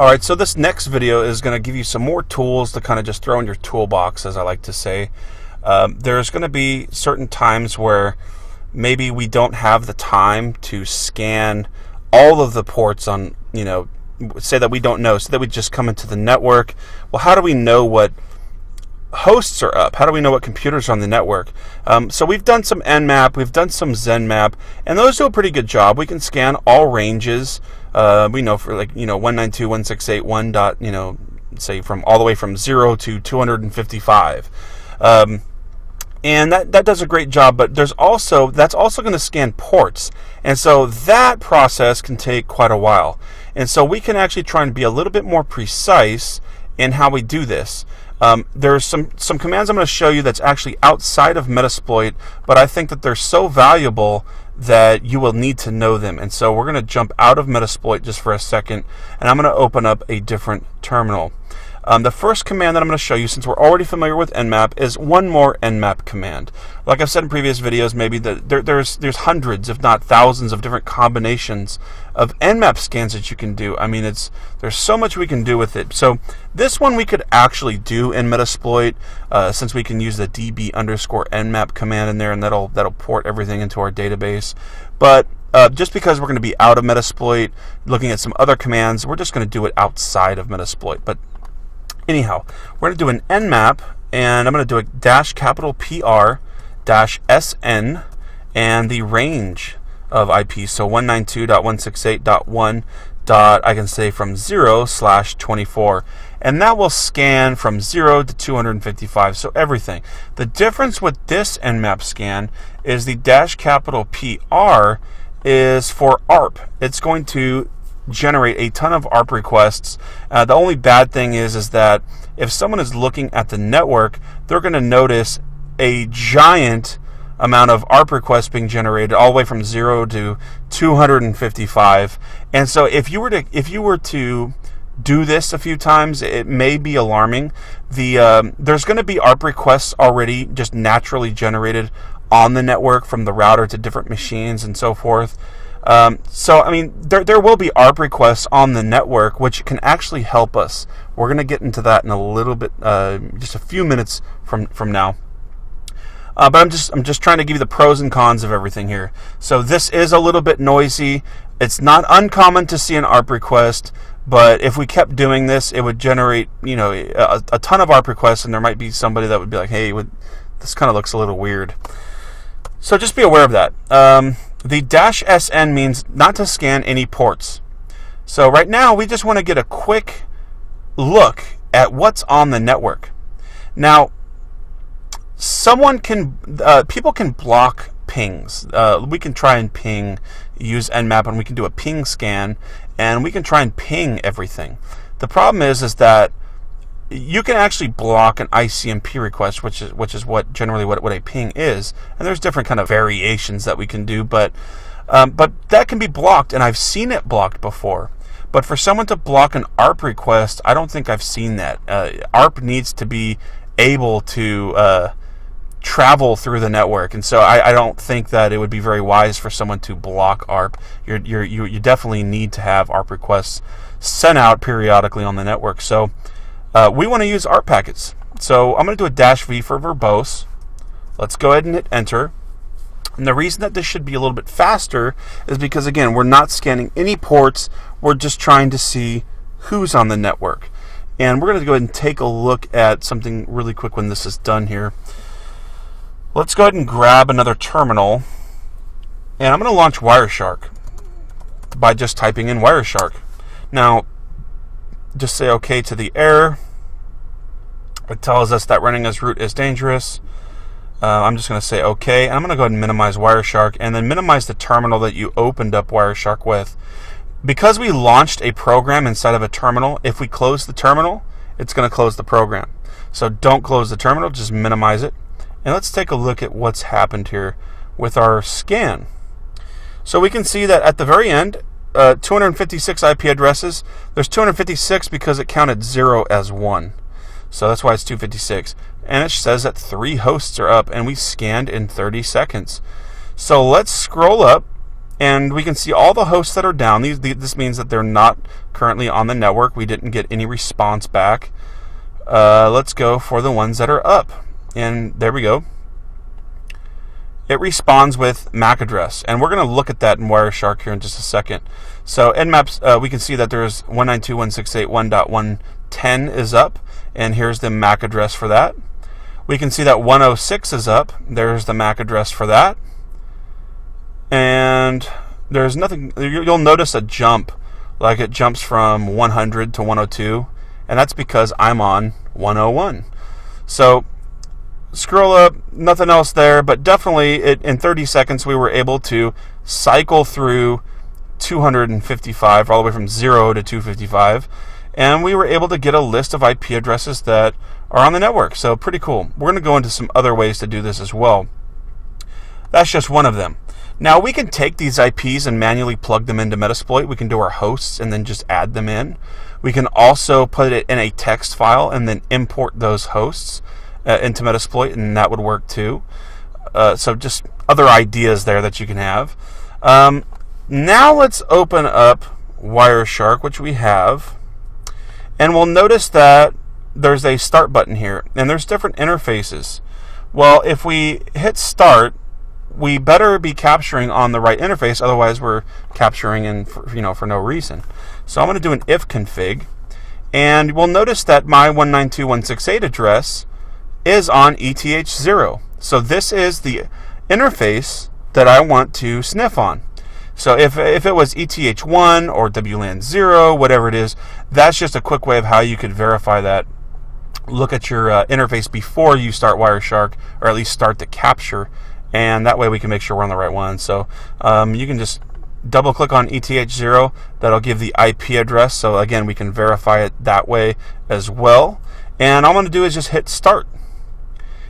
Alright, so this next video is going to give you some more tools to kind of just throw in your toolbox, as I like to say. There's going to be certain times where maybe we don't have the time to scan all of the ports on, say that we don't know, so that we just come into the network. Well, how do we know what hosts are up? How do we know what computers are on the network? So we've done some Nmap, we've done some ZenMap, and those do a pretty good job. We can scan all ranges. We know for 192.168.1. Say from all the way from 0 to 255. And that does a great job, but that's also going to scan ports. And so that process can take quite a while. And so we can actually try and be a little bit more precise in how we do this. There's some commands I'm going to show you that's actually outside of Metasploit, but I think that they're so valuable that you will need to know them. And so we're going to jump out of Metasploit just for a second, and I'm going to open up a different terminal. The first command that I'm going to show you, since we're already familiar with Nmap, is one more Nmap command. Like I've said in previous videos, maybe there's hundreds, if not thousands, of different combinations of Nmap scans that you can do. I mean, there's so much we can do with it. So this one we could actually do in Metasploit, since we can use the db_nmap command in there, and that'll port everything into our database. But just because we're going to be out of Metasploit, looking at some other commands, we're just going to do it outside of Metasploit. But anyhow, we're going to do an Nmap, and I'm going to do a -PR-SN and the range of IP. So 192.168.1. I can say from 0/24, and that will scan from 0 to 255. So everything. The difference with this Nmap scan is the -PR is for ARP. It's going to generate a ton of ARP requests. The only bad thing is that if someone is looking at the network, they're going to notice a giant amount of ARP requests being generated all the way from 0 to 255. And so if you were to do this a few times, it may be alarming. There's going to be ARP requests already just naturally generated on the network from the router to different machines and so forth. So I mean, there will be ARP requests on the network, which can actually help us. We're going to get into that in a little bit, just a few minutes from now. But I'm just trying to give you the pros and cons of everything here. So this is a little bit noisy. It's not uncommon to see an ARP request, but if we kept doing this, it would generate a ton of ARP requests, and there might be somebody that would be like, hey, this kind of looks a little weird. So just be aware of that. The -SN means not to scan any ports. So right now we just want to get a quick look at what's on the network. Now, people can block pings. We can try and use Nmap, and we can do a ping scan, and we can try and ping everything. The problem is that you can actually block an ICMP request, which is generally what a ping is, and there's different kind of variations that we can do, but that can be blocked, and I've seen it blocked before. But for someone to block an ARP request, I don't think I've seen that. ARP needs to be able to travel through the network, and so I don't think that it would be very wise for someone to block ARP. You definitely need to have ARP requests sent out periodically on the network. So we want to use ARP packets. So I'm going to do a -V for verbose. Let's go ahead and hit enter. And the reason that this should be a little bit faster is because, again, we're not scanning any ports. We're just trying to see who's on the network. And we're going to go ahead and take a look at something really quick when this is done here. Let's go ahead and grab another terminal. And I'm going to launch Wireshark by just typing in Wireshark. Now, just say OK to the error. It tells us that running as root is dangerous. I'm just going to say OK, and I'm going to go ahead and minimize Wireshark, and then minimize the terminal that you opened up Wireshark with. Because we launched a program inside of a terminal, if we close the terminal, it's going to close the program. So don't close the terminal, just minimize it. And let's take a look at what's happened here with our scan. So we can see that at the very end, 256 IP addresses. There's 256 because it counted 0 as 1. So that's why it's 256. And it says that 3 hosts are up, and we scanned in 30 seconds. So let's scroll up and we can see all the hosts that are down. This means that they're not currently on the network. We didn't get any response back. Let's go for the ones that are up, and there we go. It responds with MAC address, and we're going to look at that in Wireshark here in just a second. So Nmaps, we can see that there's 192.168.1.110 is up, and here's the MAC address for that. We can see that 106 is up. There's the MAC address for that. And there's nothing. You'll notice a jump, like it jumps from 100 to 102, and that's because I'm on 101. So scroll up, nothing else there, but definitely in 30 seconds we were able to cycle through 255 all the way from 0 to 255, and we were able to get a list of IP addresses that are on the network. So pretty cool. We're going to go into some other ways to do this as well. That's just one of them. Now we can take these IPs and manually plug them into Metasploit. We can do our hosts and then just add them in. We can also put it in a text file and then import those hosts into Metasploit, and that would work too. So just other ideas there that you can have. Now let's open up Wireshark, which we have, and we'll notice that there's a start button here, and there's different interfaces. Well, if we hit start, we better be capturing on the right interface, otherwise we're capturing for no reason. So I'm going to do an if config, and we'll notice that my 192.168 address is on ETH0. So this is the interface that I want to sniff on. So if it was ETH1 or WLAN 0, whatever it is, that's just a quick way of how you could verify that. Look at your interface before you start Wireshark, or at least start the capture, and that way we can make sure we're on the right one. So you can just double click on ETH0. That'll give the IP address. So again, we can verify it that way as well. And all I'm going to do is just hit start.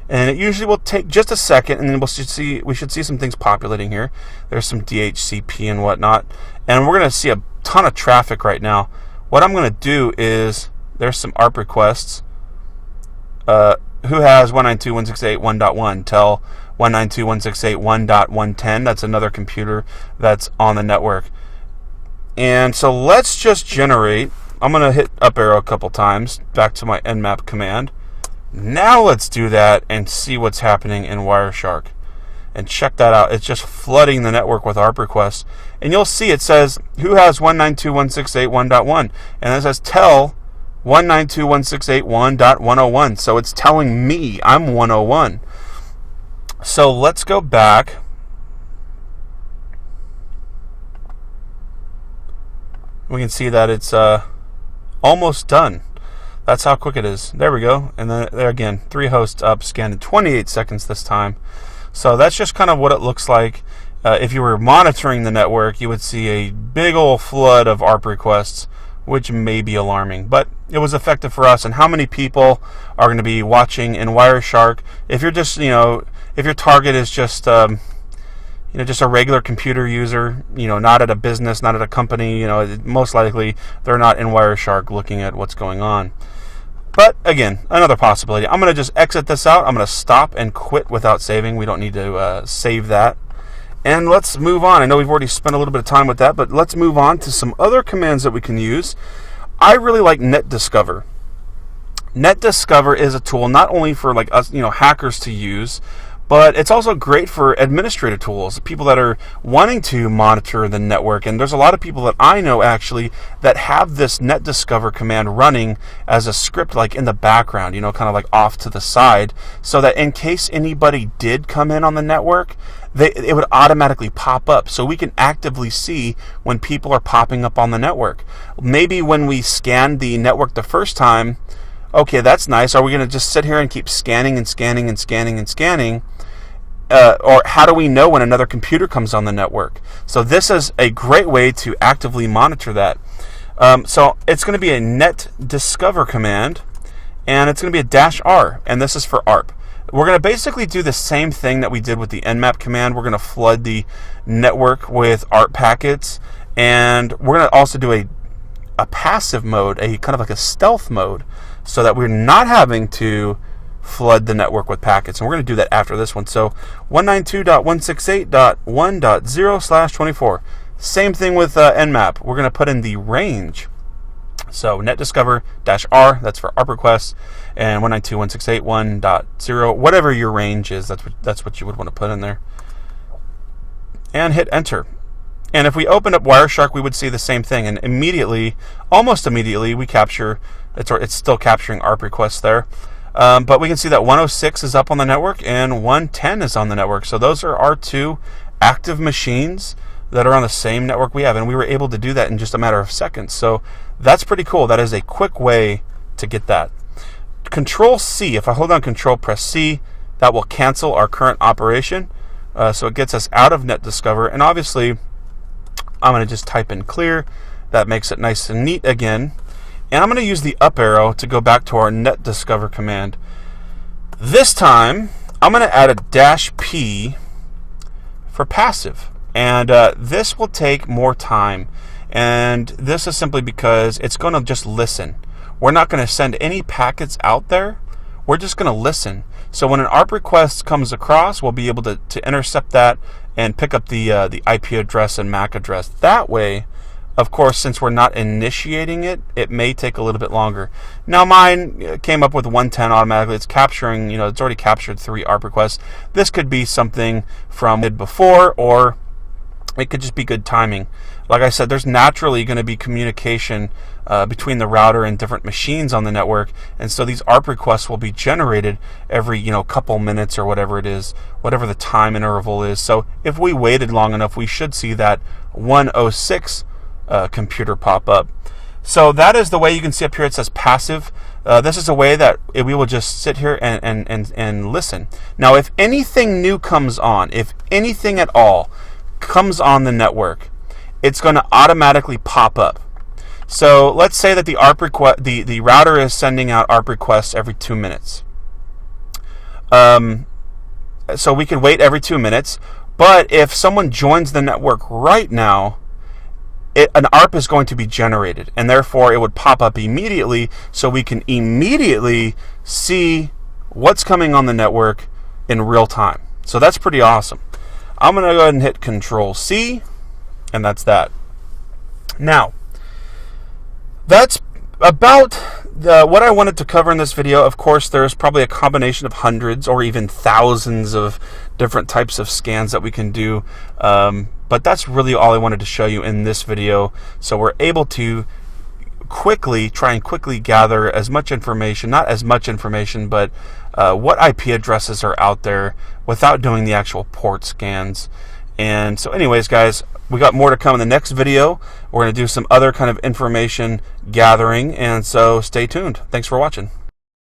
And it usually will take just a second, and then we should see some things populating here. There's some DHCP and whatnot, and we're going to see a ton of traffic right now. What I'm going to do is, there's some ARP requests. Who has 192.168.1.1? Tell 192.168.1.110. That's another computer that's on the network. And so let's just generate. I'm going to hit up arrow a couple times back to my nmap command. Now let's do that and see what's happening in Wireshark. And check that out. It's just flooding the network with ARP requests. And you'll see it says, who has 192.168.1.1? And it says tell 192.168.1.101. So it's telling me I'm 101. So let's go back. We can see that it's almost done. That's how quick it is. There we go. And then there again, 3 hosts up, scanned in 28 seconds this time. So that's just kind of what it looks like. If you were monitoring the network, you would see a big old flood of ARP requests, which may be alarming. But it was effective for us. And how many people are going to be watching in Wireshark? If you're just, if your target is just, just a regular computer user, not at a business, not at a company, most likely they're not in Wireshark looking at what's going on. But again, another possibility. I'm going to just exit this out. I'm going to stop and quit without saving. We don't need to save that. And let's move on. I know we've already spent a little bit of time with that, but let's move on to some other commands that we can use. I really like NetDiscover. NetDiscover is a tool not only for like us, hackers to use, but it's also great for administrative tools, people that are wanting to monitor the network. And there's a lot of people that I know actually that have this NetDiscover command running as a script like in the background, kind of like off to the side, so that in case anybody did come in on the network, it would automatically pop up. So we can actively see when people are popping up on the network. Maybe when we scanned the network the first time, okay, that's nice. Are we going to just sit here and keep scanning and scanning and scanning and scanning? Or how do we know when another computer comes on the network? So this is a great way to actively monitor that. So it's going to be a NetDiscover command, and it's going to be a -R, and this is for ARP. We're going to basically do the same thing that we did with the nmap command. We're going to flood the network with ARP packets, and we're going to also do a passive mode, a kind of like a stealth mode, so that we're not having to flood the network with packets. And we're going to do that after this one. So 192.168.1.0/24. Same thing with Nmap. We're going to put in the range. So netdiscover-r, that's for ARP requests, and 192.168.1.0, whatever your range is, that's what you would want to put in there. And hit enter. And if we open up Wireshark, we would see the same thing. And immediately, almost immediately, we capture, it's still capturing ARP requests there. But we can see that 106 is up on the network and 110 is on the network. So those are our two active machines that are on the same network we have. And we were able to do that in just a matter of seconds. So that's pretty cool. That is a quick way to get that. Control C, if I hold down Control, press C, that will cancel our current operation. So it gets us out of NetDiscover. And obviously, I'm going to just type in clear. That makes it nice and neat again. And I'm going to use the up arrow to go back to our NetDiscover command. This time, I'm going to add a -P for passive. And this will take more time. And this is simply because it's going to just listen. We're not going to send any packets out there. We're just going to listen. So when an ARP request comes across, we'll be able to intercept that and pick up the IP address and MAC address. That way, of course, since we're not initiating it, it may take a little bit longer. Now mine came up with 110 automatically. It's capturing, it's already captured 3 ARP requests. This could be something from before, or it could just be good timing. Like I said, there's naturally going to be communication between the router and different machines on the network, and so these ARP requests will be generated every couple minutes or whatever it is, whatever the time interval is. So if we waited long enough, we should see that 106 computer pop up. So that is the way. You can see up here it says passive. This is a way that we will just sit here and listen. Now, if anything new comes on, if anything at all comes on the network, it's going to automatically pop up. So let's say that the ARP request, the router is sending out ARP requests every 2 minutes. So we can wait every 2 minutes. But if someone joins the network right now, an ARP is going to be generated, and therefore it would pop up immediately, so we can immediately see what's coming on the network in real time. So that's pretty awesome. I'm going to go ahead and hit Control C, and that's that. Now, that's about what I wanted to cover in this video. Of course, there's probably a combination of hundreds or even thousands of different types of scans that we can do. But that's really all I wanted to show you in this video. So we're able to try and quickly gather as much information, not as much information, but what IP addresses are out there without doing the actual port scans. And so anyways, guys, we got more to come in the next video. We're going to do some other kind of information gathering, and so stay tuned. Thanks for watching.